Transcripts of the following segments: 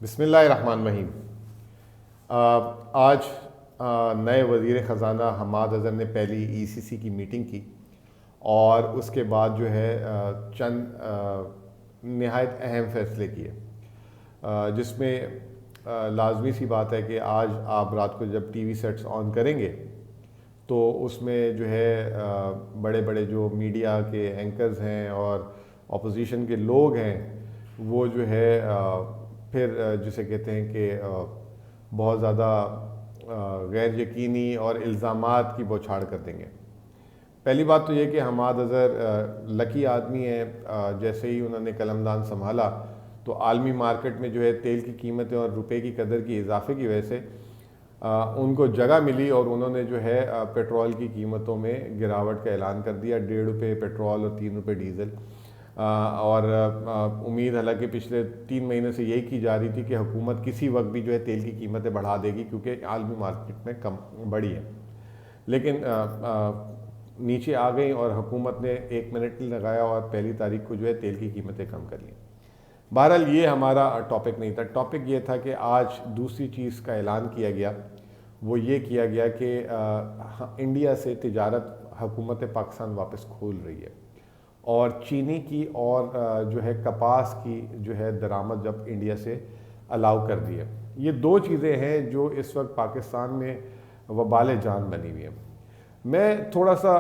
बिस्मिल्लाहिर्रहमानिर्रहीम। आज नए वज़ीर ख़ज़ाना हमाद अज़हर ने पहली ईसीसी की मीटिंग की और उसके बाद जो है चंद नहायत अहम फ़ैसले किए, जिसमें लाजमी सी बात है कि आज आप रात को जब टीवी सेट्स ऑन करेंगे तो उसमें जो है बड़े बड़े जो मीडिया के एंकर्स हैं और अपोजिशन के लोग हैं वो जो है फिर जिसे कहते हैं कि बहुत ज़्यादा गैर यकीनी और इल्ज़ामात की बौछार कर देंगे। पहली बात तो ये कि हमाद अज़हर लकी आदमी है, जैसे ही उन्होंने कलमदान संभाला तो आलमी मार्केट में जो है तेल की कीमतें और रुपए की कदर की इजाफे की वजह से उनको जगह मिली और उन्होंने जो है पेट्रोल की कीमतों में गिरावट का ऐलान कर दिया। 1.5 रुपये पेट्रोल और 3 रुपये डीज़ल। और उम्मीद हालांकि पिछले 3 महीने से यही की जा रही थी कि हुकूमत किसी वक्त भी जो है तेल की कीमतें बढ़ा देगी क्योंकि आलमी मार्केट में कम बढ़ी है, लेकिन नीचे आ गई और हुकूमत ने 1 मिनट नहीं लगाया और पहली तारीख को जो है तेल की कीमतें कम कर ली। बहरहाल ये हमारा टॉपिक नहीं था। टॉपिक ये था कि आज दूसरी चीज़ का ऐलान किया गया, वो ये किया गया कि इंडिया से तिजारत हुकूमत पाकिस्तान वापस खोल रही है और चीनी की और जो है कपास की जो है दरामद जब इंडिया से अलाउ कर दी है। ये दो चीज़ें हैं जो इस वक्त पाकिस्तान में वबाल जान बनी हुई है। मैं थोड़ा सा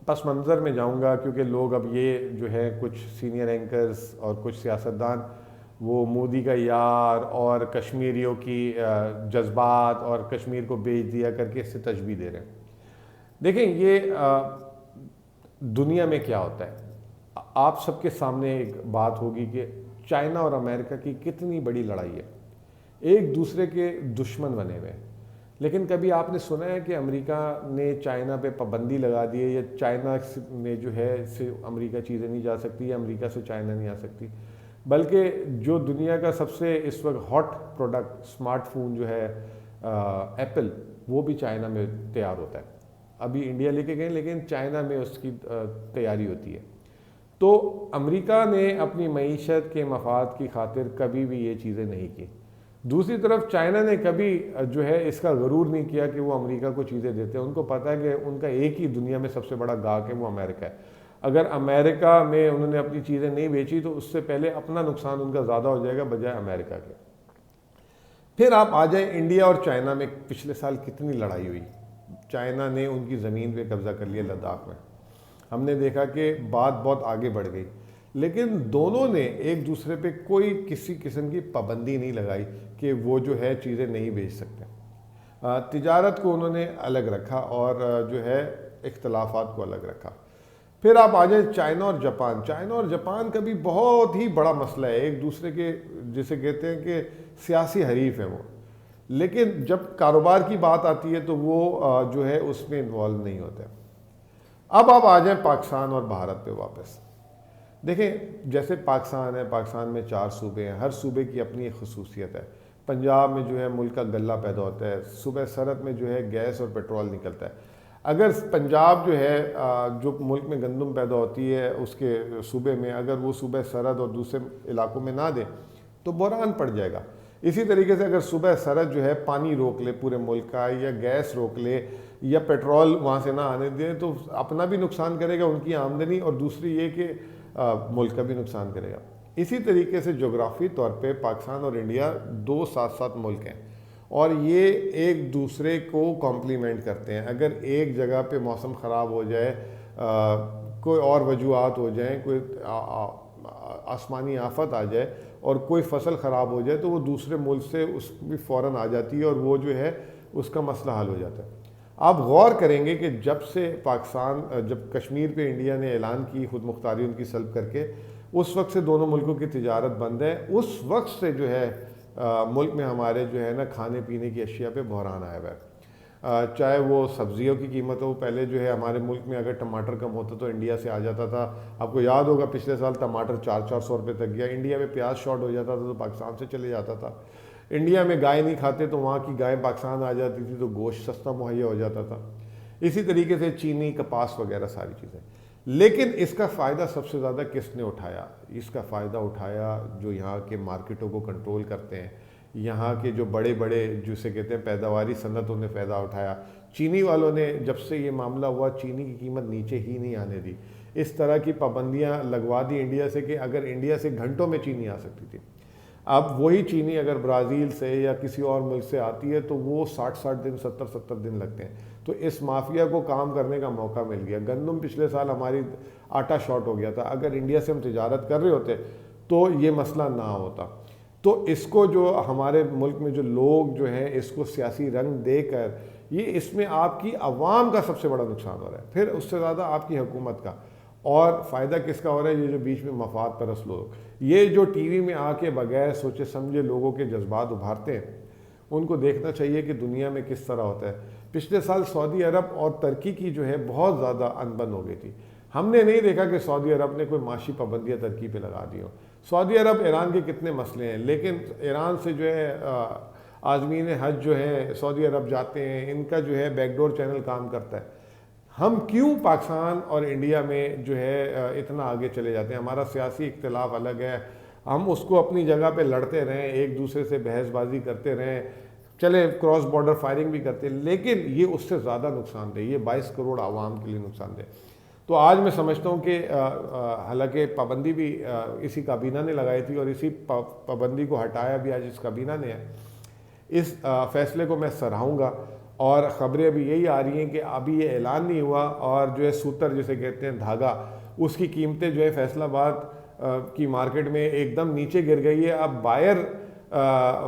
पस मंज़र में जाऊंगा क्योंकि लोग अब ये जो है कुछ सीनियर एंकर्स और कुछ सियासतदान वो मोदी का यार और कश्मीरियों की जज्बात और कश्मीर को बेच दिया करके इससे तशबीह दे रहे हैं। देखें, ये दुनिया में क्या होता है, आप सबके सामने एक बात होगी कि चाइना और अमेरिका की कितनी बड़ी लड़ाई है, एक दूसरे के दुश्मन बने हुए हैं। लेकिन कभी आपने सुना है कि अमेरिका ने चाइना पे पाबंदी लगा दी है या चाइना ने जो है से अमेरिका चीज़ें नहीं जा सकती या अमेरिका से चाइना नहीं आ सकती? बल्कि जो दुनिया का सबसे इस वक्त हॉट प्रोडक्ट स्मार्टफोन जो है एप्पल, वो भी चाइना में तैयार होता है। अभी इंडिया लेके गए लेकिन चाइना में उसकी तैयारी होती है। तो अमेरिका ने अपनी मईशत के मफाद की खातिर कभी भी ये चीज़ें नहीं की। दूसरी तरफ चाइना ने कभी जो है इसका गरूर नहीं किया कि वो अमेरिका को चीज़ें देते हैं। उनको पता है कि उनका एक ही दुनिया में सबसे बड़ा गाहक है, वो अमेरिका है। अगर अमेरिका में उन्होंने अपनी चीज़ें नहीं बेची तो उससे पहले अपना नुकसान उनका ज़्यादा हो जाएगा बजाय अमेरिका के। फिर आप आ जाए इंडिया और चाइना में पिछले साल कितनी लड़ाई हुई। चाइना ने उनकी ज़मीन पे कब्जा कर लिया लद्दाख में। हमने देखा कि बात बहुत आगे बढ़ गई, लेकिन दोनों ने एक दूसरे पे कोई किसी किस्म की पाबंदी नहीं लगाई कि वो जो है चीज़ें नहीं बेच सकते। तिजारत को उन्होंने अलग रखा और जो है इख्तलाफात को अलग रखा। फिर आप आ जाए चाइना और जापान। चाइना और जापान का भी बहुत ही बड़ा मसला है, एक दूसरे के जिसे कहते हैं कि सियासी हरीफ हैं वो, लेकिन जब कारोबार की बात आती है तो वो जो है उसमें इन्वॉल्व नहीं होते। अब आप आ जाएं पाकिस्तान और भारत पे वापस। देखें, जैसे पाकिस्तान है, पाकिस्तान में 4 सूबे हैं, हर सूबे की अपनी एक खसूसियत है। पंजाब में जो है मुल्क का गल्ला पैदा होता है, सूबे सरहद में जो है गैस और पेट्रोल निकलता है। अगर पंजाब जो है जो मुल्क में गंदम पैदा होती है उसके सूबे में, अगर वो सूबे सरहद और दूसरे इलाकों में ना दे तो बहरान पड़ जाएगा। इसी तरीके से अगर सूबे सरहद जो है पानी रोक ले पूरे मुल्क का, या गैस रोक ले, या पेट्रोल वहाँ से ना आने दे, तो अपना भी नुकसान करेगा, उनकी आमदनी, और दूसरी ये कि मुल्क का भी नुकसान करेगा। इसी तरीके से जोग्राफी तौर पे पाकिस्तान और इंडिया दो साथ साथ मुल्क हैं और ये एक दूसरे को कॉम्प्लीमेंट करते हैं। अगर एक जगह पे मौसम ख़राब हो जाए, कोई और वजूहात हो जाए, कोई आसमानी आफत आ जाए और कोई फसल ख़राब हो जाए तो वो दूसरे मुल्क से उस भी फ़ौरन आ जाती है और वो जो है उसका मसला हल हो जाता है। आप गौर करेंगे कि जब से पाकिस्तान, जब कश्मीर पे इंडिया ने ऐलान की खुद मुख्तारी उनकी सल्ब करके, उस वक्त से दोनों मुल्कों की तिजारत बंद है। उस वक्त से जो है मुल्क में हमारे जो है ना खाने पीने की अशिया पे बहरान आया हुआ है। चाहे वो सब्जियों की कीमत हो, पहले जो है हमारे मुल्क में अगर टमाटर कम होता तो इंडिया से आ जाता था। आपको याद होगा पिछले साल टमाटर 400-400 रुपये तक गया। इंडिया में प्याज शॉर्ट हो जाता था तो पाकिस्तान से चले जाता था। इंडिया में गाय नहीं खाते तो वहाँ की गाय पाकिस्तान आ जाती थी तो गोश्त सस्ता मुहैया हो जाता था। इसी तरीके से चीनी, कपास वगैरह सारी चीज़ें। लेकिन इसका फ़ायदा सबसे ज़्यादा किसने उठाया? इसका फ़ायदा उठाया जो यहाँ के मार्केटों को कंट्रोल करते हैं, यहाँ के जो बड़े बड़े जिसे कहते हैं पैदावारी सनतों ने फ़ायदा उठाया। चीनी वालों ने जब से ये मामला हुआ चीनी की कीमत नीचे ही नहीं आने दी। इस तरह की पाबंदियाँ लगवा दी इंडिया से कि अगर इंडिया से घंटों में चीनी आ सकती थी, अब वही चीनी अगर ब्राज़ील से या किसी और मुल्क से आती है तो वो 60-60 दिन 70-70 दिन लगते हैं। तो इस माफिया को काम करने का मौका मिल गया। गंदम पिछले साल हमारी आटा शॉर्ट हो गया था, अगर इंडिया से हम तिजारत कर रहे होते तो ये मसला ना होता। तो इसको जो हमारे मुल्क में जो लोग जो हैं इसको सियासी रंग देकर ये इसमें आपकी आवाम का सबसे बड़ा नुकसान हो रहा है, फिर उससे ज़्यादा आपकी हुकूमत का। और फ़ायदा किसका हो रहा है? ये जो बीच में मफाद परस्त लोग, ये जो टीवी में आके बगैर सोचे समझे लोगों के जज्बात उभारते हैं, उनको देखना चाहिए कि दुनिया में किस तरह होता है। पिछले साल सऊदी अरब और तुर्की की जो है बहुत ज़्यादा अनबन हो गई थी। हमने नहीं देखा कि सऊदी अरब ने कोई माशी पाबंदियाँ तुर्की पे लगा दी हो। सऊदी अरब ईरान के कितने मसले हैं, लेकिन ईरान से जो है आज़मीन हज जो है सऊदी अरब जाते हैं, इनका जो है बैकडोर चैनल काम करता है। हम क्यों पाकिस्तान और इंडिया में जो है इतना आगे चले जाते हैं? हमारा सियासी इख्तिलाफ अलग है, हम उसको अपनी जगह पे लड़ते रहें, एक दूसरे से बहसबाजी करते रहें, चले क्रॉस बॉर्डर फायरिंग भी करते हैं, लेकिन ये उससे ज़्यादा नुकसानदेह, ये 22 करोड़ आवाम के लिए नुकसानदेह। तो आज मैं समझता हूँ कि हालांकि पाबंदी भी इसी काबीना ने लगाई थी और इसी पाबंदी को हटाया भी आज इस काबीना ने है। इस फैसले को मैं सराहूँगा और ख़बरें अभी यही आ रही हैं कि अभी ये ऐलान नहीं हुआ और जो है सूतर जिसे कहते हैं धागा, उसकी कीमतें जो है फैसलाबाद की मार्केट में एकदम नीचे गिर गई है। अब बायर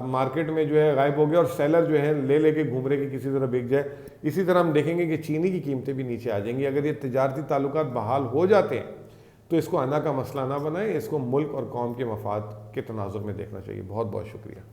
मार्केट में जो है गायब हो गया और सेलर जो है ले लेके घूम रहे कि किसी तरह बिक जाए। इसी तरह हम देखेंगे कि चीनी की कीमतें भी नीचे आ जाएंगी। अगर ये तिजारती ताल्लुकात बहाल हो जाते हैं तो इसको अना का मसला ना बनाएं, इसको मुल्क और कौम के मफाद के तनाजुर में देखना चाहिए। बहुत बहुत शुक्रिया।